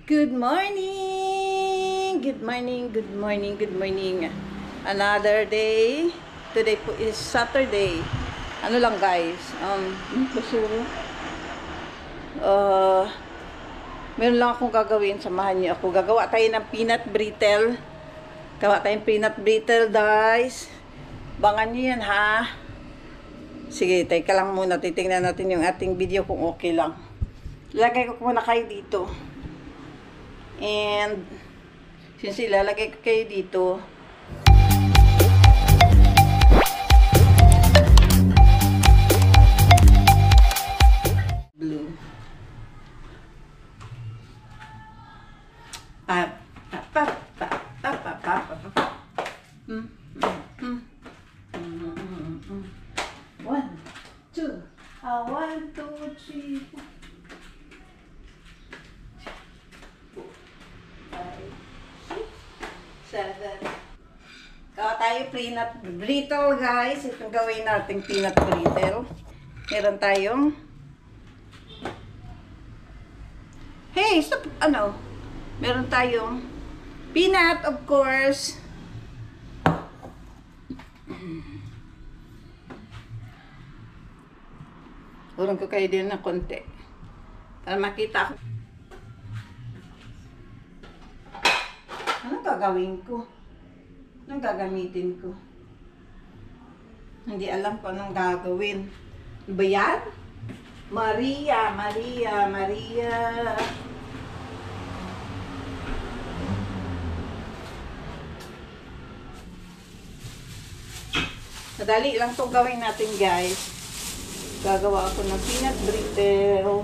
Good morning! Good morning, good morning, good morning. Another day. Today po is Saturday. Ano lang guys, basura. Meron lang akong gagawin. Samahan niyo ako. Gagawa tayo ng peanut brittle. Gawa tayong peanut brittle guys. Bangan niyo yan ha. Sige, teka lang muna. Titingnan natin yung ating video kung okay lang. Lagay ko muna kayo dito. And since ilalagay ko kayo dito, blue. One, two, 1, 2, 3, 4. 7. Gawa tayo peanut brittle guys. Itong gawin natin peanut brittle. Meron tayong stop! Meron tayong peanut of course. Urong ko kayo din ng konti para makita ko. Anong gagawin ko? Anong gagamitin ko? Hindi alam ko anong gagawin. Ano ba yan? Maria. Madali lang itong gawin natin guys. Gagawa ako ng peanut brittle.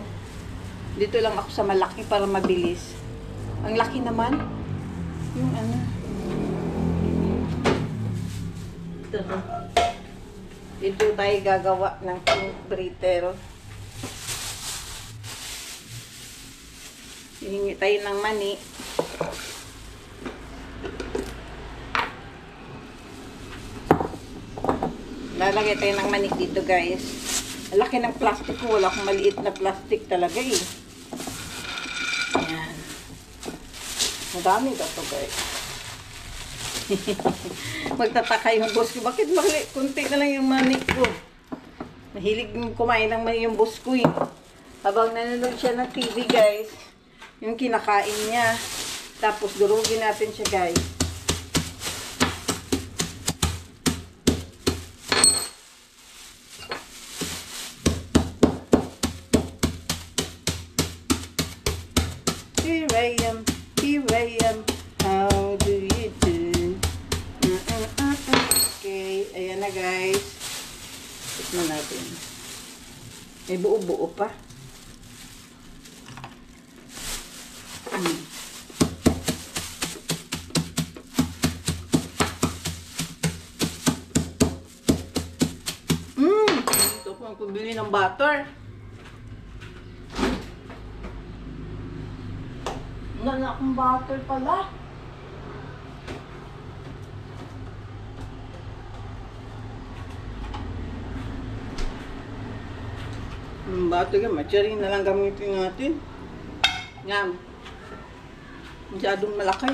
Dito lang ako sa malaki para mabilis. Ang laki naman. Yung Dito tayo gagawa ng peanut brittle. Hihingi tayo ng mani. Lalagay tayo ng mani dito guys. Ang laki ng plastic ko. Wala akong maliit na plastic talaga eh. Ayan. Madami ka to guys. Magtataka yung boss ko. Bakit mali? Kunti na lang yung mani ko. Mahilig kumain ng mani yung boss ko eh. Habang nanonood siya ng TV guys, yung kinakain niya. Tapos durugin natin siya guys. Here I am, how do you do? Okay, ayan na guys. Tikman natin. May buo-buo pa. Ito po ang pabili ng butter. Wala akong butter pala. Butter ka, matyaring na lang gamitin natin. Yan. Masyadong malaki.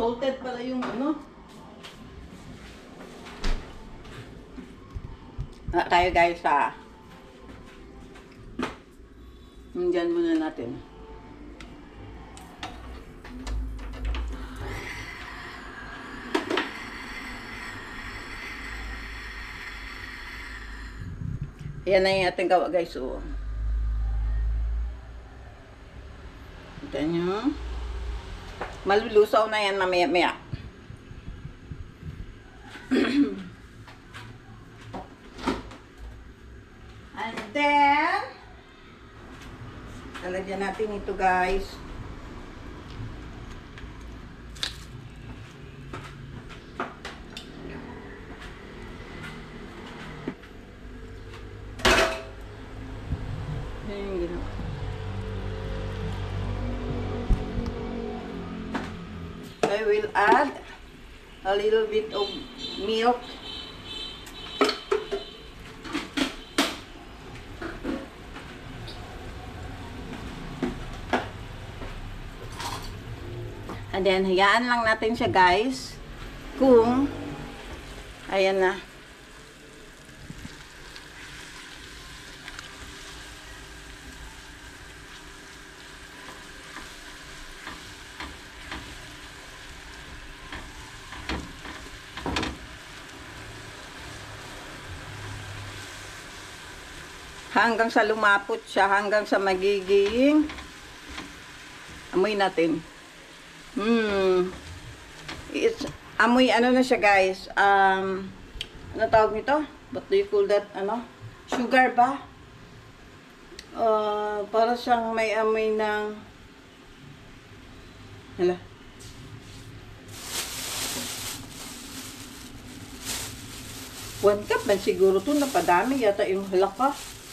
Salted pala yung tayo guys ha. Diyan muna natin. Ayan na yung ating gawa guys. So, kita nyo. Malulusaw na yan mamaya-maya. And then, lalagyan natin ito guys. will add a little bit of milk. And then, hayaan lang natin siya, guys. Kung, ayan na. Hanggang sa lumapot siya, hanggang sa magiging, amoy natin. Amoy ano na siya, guys. Ano tawag nito? What do you call that? Ano? Sugar ba? Para siyang may amoy ng, hala. One cup man siguro to, napadami yata yung halaka.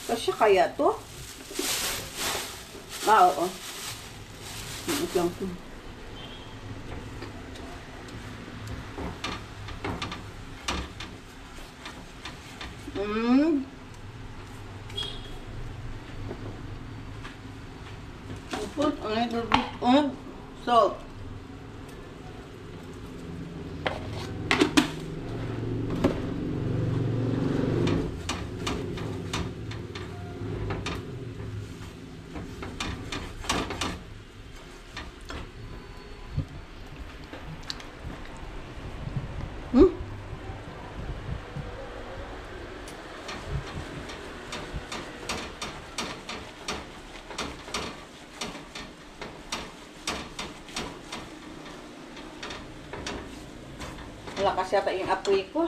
Kasi kaya to? Oo. Ito lang to. Put a little bit of salt. Malakas yata yung apoy ko.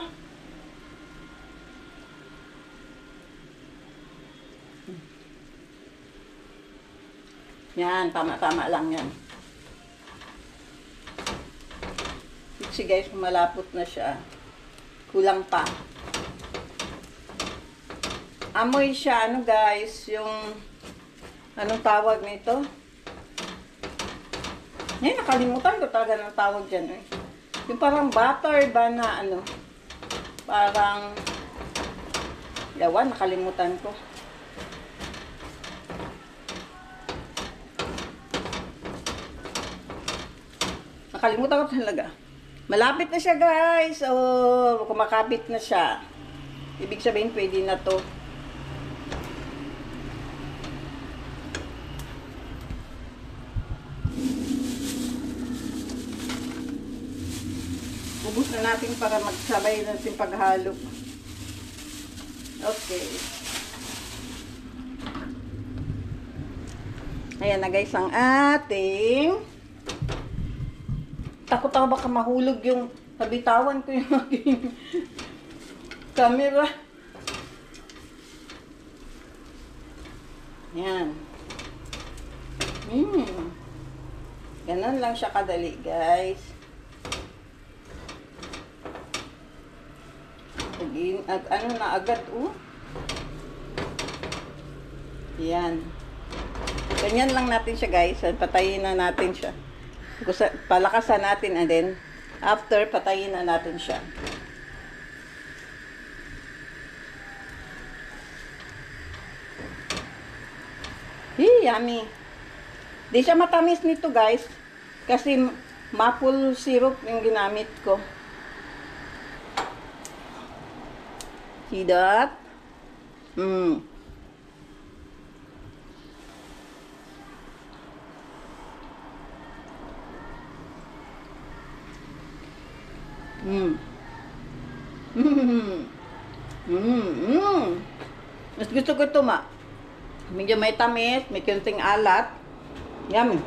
Yan, tama-tama lang yan. Kasi guys, malapot na siya. Kulang pa. Amoy siya, ano guys, yung, anong tawag nito? Ngayon, nakalimutan ko talaga ng tawag dyan eh. Yung parang butter ba na ano, parang, yawan, nakalimutan ko. Nakalimutan ko talaga. Malapit na siya, guys. O, kumakapit na siya. Ibig sabihin, pwede na to. Ubus na natin para magsabay natin paghalo. Okay. Ayan na guys ang ating. Takot ako baka mahulog yung nabitawan ko yung aking camera. Ayan. Ganun lang siya kadali guys. Ano na agad, Yan. Ganyan lang natin siya, guys. Patayin na natin siya. Palakasan natin, and then, after, patayin na natin siya. Yummy. Di siya matamis nito, guys. Kasi, maple syrup yung ginamit ko. See that? Mas gusto ko ito, ma. Medyo may tamis, may kunting alat. Yummy.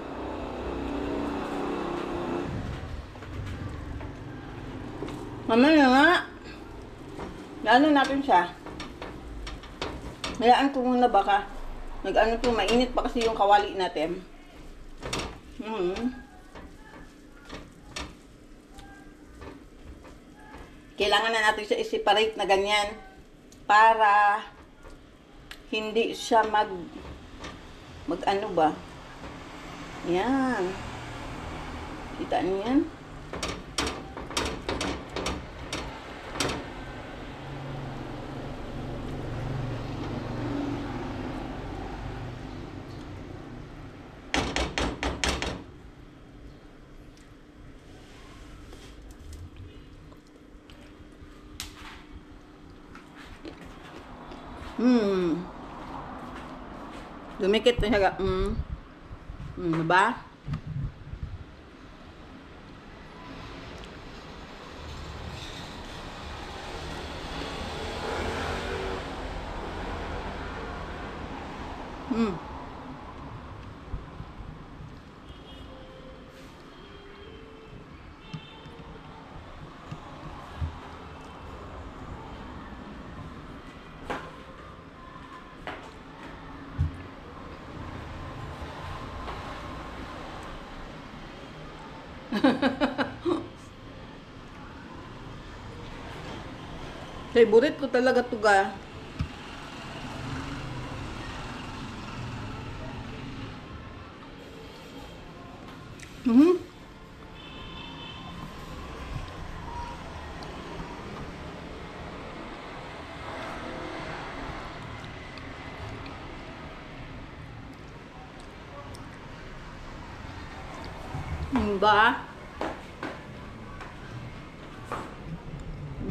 Mamaya nga. Ano natin siya? Hayaan ko muna baka nag-ano to, mainit pa kasi yung kawali natin. Kailangan na natin siya i-separate na ganyan para hindi siya mag ano ba? Yan. Kita niyo yan? Hmm. Dumikit na siya. Diba? Hmm. Favorite ko talaga to ga. Mhm. Ba?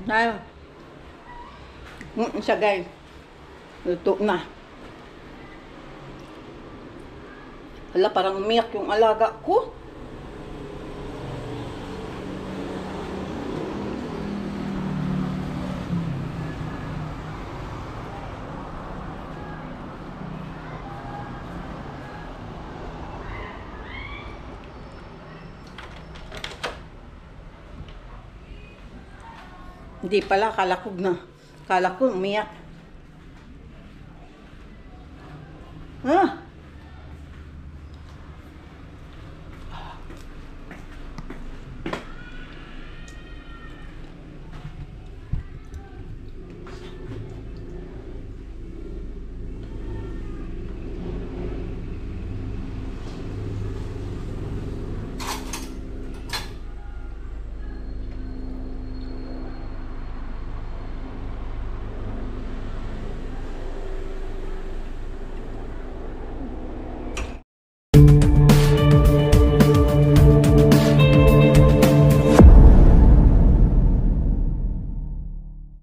Tayo. Siya guys. Luto na. Hala, parang umiyak yung alaga ko. Hindi pala, kalakog na. Kala ko umiyak. Ah!